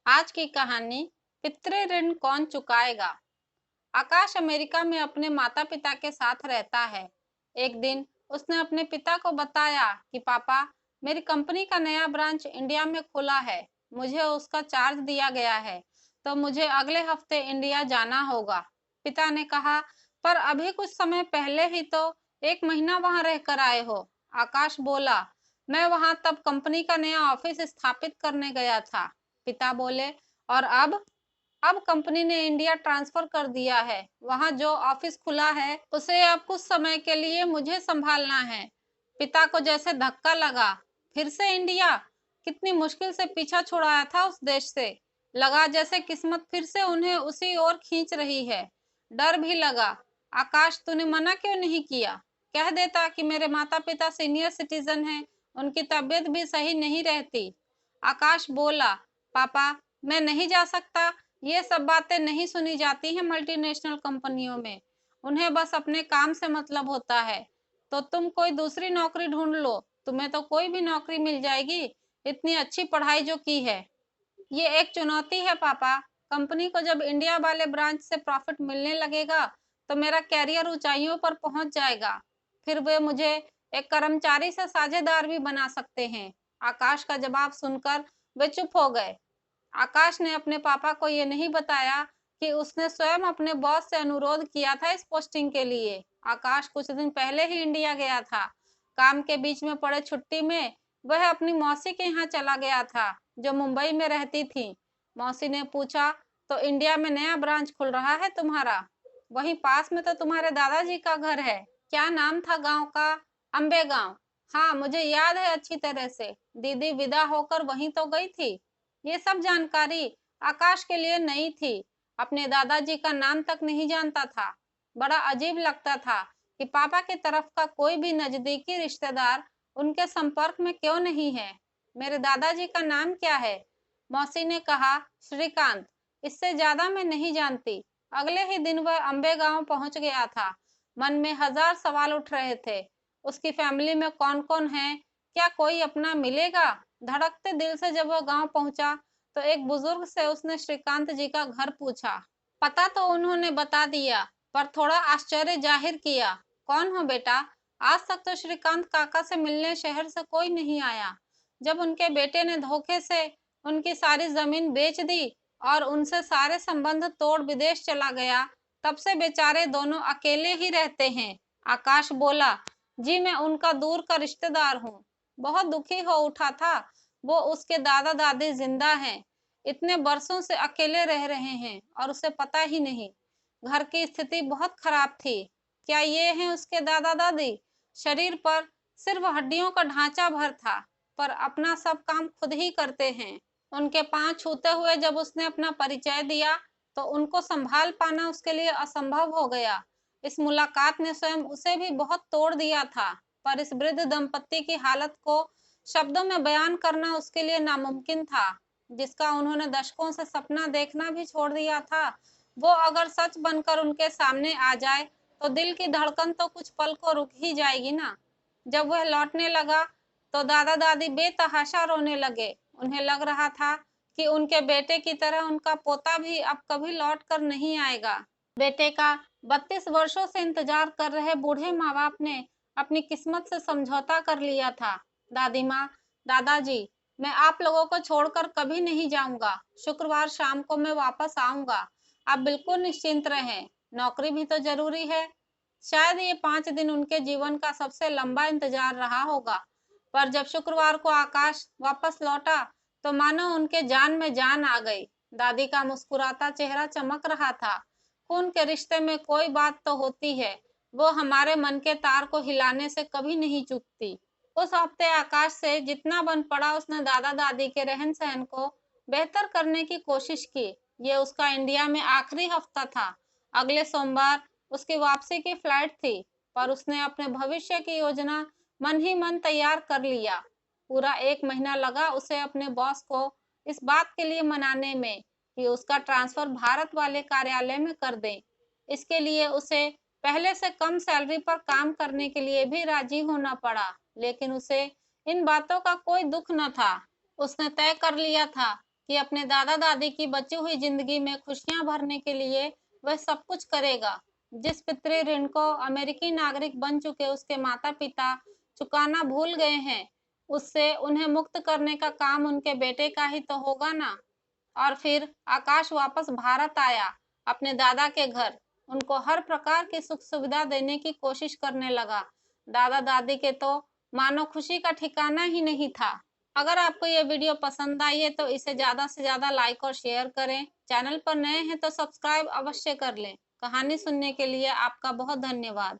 आज की कहानी पितृ ऋण कौन चुकाएगा। आकाश अमेरिका में अपने माता पिता के साथ रहता है। एक दिन उसने अपने पिता को बताया कि पापा, मेरी कंपनी का नया ब्रांच इंडिया में खुला है। मुझे उसका चार्ज दिया गया है, तो मुझे अगले हफ्ते इंडिया जाना होगा। पिता ने कहा, पर अभी कुछ समय पहले ही तो 1 महीना वहां रहकर आए हो। आकाश बोला, मैं वहां तब कंपनी का नया ऑफिस स्थापित करने गया था। पिता बोले, और अब कंपनी ने इंडिया ट्रांसफर कर दिया है। वहां जो ऑफिस खुला है उसे अब कुछ समय के लिए मुझे संभालना है। पिता को जैसे धक्का लगा। फिर से इंडिया? कितनी मुश्किल से पीछा छुड़ाया था उस देश से। लगा जैसे किस्मत फिर से उन्हें उसी ओर खींच रही है। डर भी लगा। आकाश, तूने मना क्यों नहीं किया? कह देता कि मेरे माता पिता सीनियर सिटीजन हैं, उनकी तबीयत भी सही नहीं रहती। आकाश बोला, पापा, मैं नहीं जा सकता। ये सब बातें नहीं सुनी जाती हैं मल्टीनेशनल कंपनियों में। उन्हें बस अपने काम से मतलब होता है। तो तुम कोई दूसरी नौकरी ढूंढ लो। तुम्हें तो कोई भी नौकरी मिल जाएगी, इतनी अच्छी पढ़ाई जो की है। ये एक चुनौती है पापा। कंपनी को जब इंडिया वाले ब्रांच से प्रॉफिट मिलने लगेगा तो मेरा कैरियर ऊंचाइयों पर पहुंच जाएगा। फिर वे मुझे एक कर्मचारी से साझेदार भी बना सकते हैं। आकाश का जवाब सुनकर वे चुप हो गए। आकाश ने अपने पापा को ये नहीं बताया कि उसने स्वयं अपने बॉस से अनुरोध किया था इस पोस्टिंग के लिए। आकाश कुछ दिन पहले ही इंडिया गया था। काम के बीच में पड़े छुट्टी में वह अपनी मौसी के यहाँ चला गया था, जो मुंबई में रहती थी। मौसी ने पूछा, तो इंडिया में नया ब्रांच खुल रहा है तुम्हारा? वहीं पास में तो तुम्हारे दादाजी का घर है। क्या नाम था गांव का? अम्बे गांव। हाँ, मुझे याद है अच्छी तरह से। दीदी विदा होकर वहीं तो गई थी। ये सब जानकारी आकाश के लिए नई थी। अपने दादाजी का नाम तक नहीं जानता था। बड़ा अजीब लगता था कि पापा की तरफ का कोई भी नजदीकी रिश्तेदार उनके संपर्क में क्यों नहीं है। मेरे दादाजी का नाम क्या है? मौसी ने कहा, श्रीकांत। इससे ज्यादा मैं नहीं जानती। अगले ही दिन वह अम्बे गांव पहुंच गया था। मन में हजार सवाल उठ रहे थे। उसकी फैमिली में कौन कौन है? क्या कोई अपना मिलेगा? धड़कते दिल से जब वह गांव पहुंचा तो एक बुजुर्ग से उसने श्रीकांत जी का घर पूछा। पता तो उन्होंने बता दिया, पर थोड़ा आश्चर्य जाहिर किया। कौन हो बेटा? आज तक तो श्रीकांत काका से मिलने शहर से कोई नहीं आया। जब उनके बेटे ने धोखे से उनकी सारी जमीन बेच दी और उनसे सारे संबंध तोड़ विदेश चला गया, तब से बेचारे दोनों अकेले ही रहते हैं। आकाश बोला, जी मैं उनका दूर का रिश्तेदार हूँ। बहुत दुखी हो उठा था वो। उसके दादा दादी जिंदा हैं। इतने बरसों से अकेले रह रहे हैं और उसे पता ही नहीं। घर की स्थिति बहुत खराब थी। क्या ये हैं उसके दादा दादी? शरीर पर सिर्फ हड्डियों का ढांचा भर था, पर अपना सब काम खुद ही करते हैं। उनके पांव छूते हुए जब उसने अपना परिचय दिया तो उनको संभाल पाना उसके लिए असंभव हो गया। इस मुलाकात ने स्वयं उसे भी बहुत तोड़ दिया था, पर इस वृद्ध दंपत्ति की हालत को शब्दों में बयान करना उसके लिए नामुमकिन था। जिसका उन्होंने दशकों से सपना देखना भी छोड़ दिया था, वो अगर सच बनकर उनके सामने आ जाए तो दिल की धड़कन तो कुछ पल को रुक ही जाएगी ना। जब वह लौटने लगा तो दादा दादी बेतहाशा रोने लगे। उन्हें लग रहा था कि उनके बेटे की तरह उनका पोता भी अब कभी लौट कर नहीं आएगा। बेटे का 32 वर्षों से इंतजार कर रहे बूढ़े माँ बाप ने अपनी किस्मत से समझौता कर लिया था। दादी माँ, दादाजी, मैं आप लोगों को छोड़कर कभी नहीं जाऊंगा। शुक्रवार शाम को मैं वापस आऊंगा। आप बिल्कुल निश्चिंत रहें। नौकरी भी तो जरूरी है। शायद ये 5 दिन उनके जीवन का सबसे लंबा इंतजार रहा होगा। पर जब शुक्रवार को आकाश वापस लौटा तो मानो उनके जान में जान आ गई। दादी का मुस्कुराता चेहरा चमक रहा था। खून के रिश्ते में कोई बात तो होती है, वो हमारे मन के तार को हिलाने से कभी नहीं चूकती। उस हफ्ते आकाश से जितना बन पड़ा उसने दादा दादी के रहन सहन को बेहतर करने की कोशिश की। ये उसका इंडिया में आखिरी हफ्ता था। अगले सोमवार उसकी वापसी की फ्लाइट थी, पर उसने अपने भविष्य की योजना मन ही मन तैयार कर लिया। पूरा 1 महीना लगा उसे अपने बॉस को इस बात के लिए मनाने में कि उसका ट्रांसफर भारत वाले कार्यालय में कर दें। इसके लिए उसे पहले से कम सैलरी पर काम करने के लिए भी राजी होना पड़ा, लेकिन उसे इन बातों का कोई दुख न था। उसने तय कर लिया था कि अपने दादा दादी की बची हुई जिंदगी में खुशियां भरने के लिए वह सब कुछ करेगा। जिस पितृ ऋण को अमेरिकी नागरिक बन चुके उसके माता पिता चुकाना भूल गए हैं, उससे उन्हें मुक्त करने का काम उनके बेटे का ही तो होगा ना। और फिर आकाश वापस भारत आया, अपने दादा के घर। उनको हर प्रकार की सुख सुविधा देने की कोशिश करने लगा। दादा दादी के तो मानो खुशी का ठिकाना ही नहीं था। अगर आपको ये वीडियो पसंद आई है तो इसे ज़्यादा से ज़्यादा लाइक और शेयर करें। चैनल पर नए हैं तो सब्सक्राइब अवश्य कर लें। कहानी सुनने के लिए आपका बहुत धन्यवाद।